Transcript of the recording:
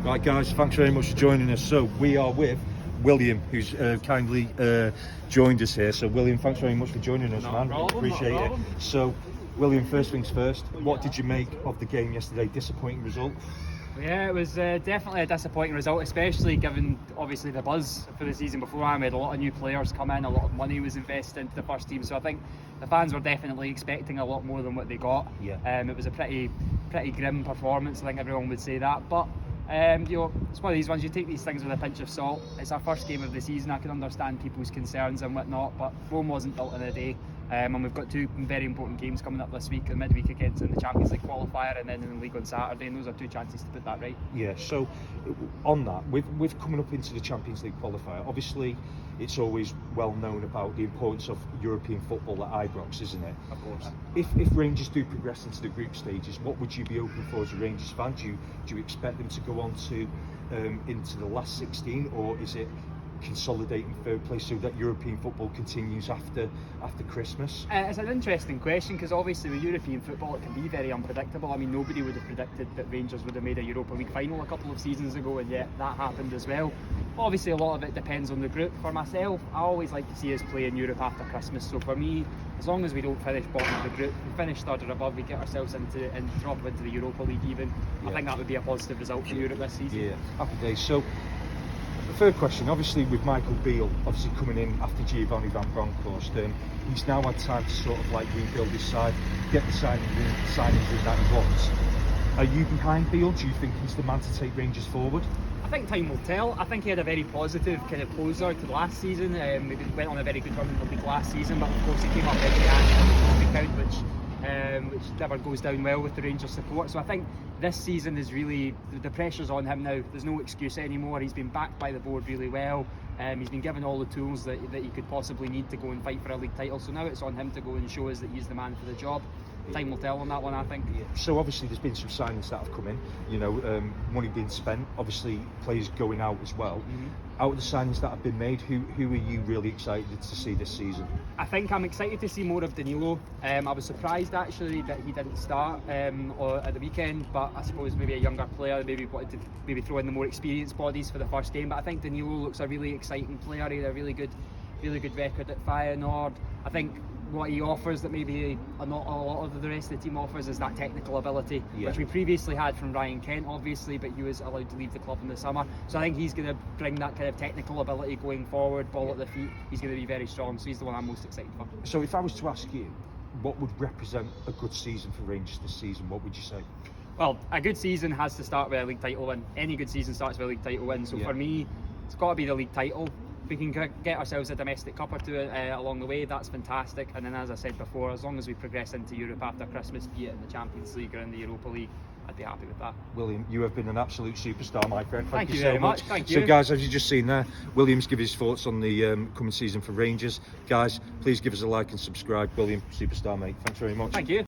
Right, guys, thanks very much for joining us. So we are with William, who's kindly joined us here. So William, thanks very much for joining us, man. Appreciate it. So William, first things first, what did you make of the game yesterday? Disappointing result? Yeah, it was definitely a disappointing result, especially given obviously the buzz for the season before. We had a lot of new players come in, a lot of money was invested into the first team, so I think the fans were definitely expecting a lot more than what they got. Yeah. It was a pretty grim performance, I think everyone would say that, but it's one of these ones, you take these things with a pinch of salt. It's our first game of the season. I can understand people's concerns and whatnot, but Rome wasn't built in a day. And we've got two very important games coming up this week, the midweek against in the Champions League qualifier and then in the league on Saturday, and those are two chances to put that right. Yeah, so on that, with coming up into the Champions League qualifier, obviously it's always well known about the importance of European football at Ibrox, isn't it? Of course. If Rangers do progress into the group stages, what would you be hoping for as a Rangers fan? Do you expect them to go on to into the last 16, or is it consolidating third place so that European football continues after Christmas? It's an interesting question, because obviously with European football it can be very unpredictable. I mean, nobody would have predicted that Rangers would have made a Europa League final a couple of seasons ago, and yet that happened as well. Obviously a lot of it depends on the group. For myself, I always like to see us play in Europe after Christmas, so for me, as long as we don't finish bottom of the group, we finish third or above, we get ourselves into and drop into the Europa League even, I think that would be a positive result for Europe this season. Yeah, happy days. So the third question, obviously with Michael Beale obviously coming in after Giovanni Van Bronckhorst, he's now had time to sort of like rebuild his side, get the signings in that he wants. Are you behind Beale? Do you think he's the man to take Rangers forward? I think time will tell. I think he had a very positive kind of closer to last season. He went on a very good run in the league last season, but of course he came up with the Aston account, which never goes down well with the Rangers support. So I think this season is really, the pressure's on him now. There's no excuse anymore. He's been backed by the board really well. He's been given all the tools that he could possibly need to go and fight for a league title. So now it's on him to go and show us that he's the man for the job. Time will tell on that one, I think. Yeah. So obviously there's been some signings that have come in, you know, money being spent, obviously players going out as well. Out of the signings that have been made, who are you really excited to see this season? I think I'm excited to see more of Danilo. I was surprised actually that he didn't start at the weekend, but I suppose maybe a younger player maybe wanted to throw in the more experienced bodies for the first game. But I think Danilo looks a really exciting player. He had a really good record at Feyenoord. I think what he offers that maybe not a lot of the rest of the team offers is that technical ability, which we previously had from Ryan Kent obviously, but he was allowed to leave the club in the summer. So I think he's going to bring that kind of technical ability going forward, ball at the feet. He's going to be very strong, so he's the one I'm most excited for. So if I was to ask you, what would represent a good season for Rangers this season, what would you say? Well, a good season has to start with a league title win. Any good season starts with a league title win, so for me it's got to be the league title. If we can get ourselves a domestic cup or two along the way, that's fantastic. And then, as I said before, as long as we progress into Europe after Christmas, be it in the Champions League or in the Europa League, I'd be happy with that. William, you have been an absolute superstar, my friend. Thank you very much. Thank you. So guys, as you've just seen there, William's give his thoughts on the coming season for Rangers. Guys, please give us a like and subscribe. William, superstar, mate. Thanks very much. Thank you.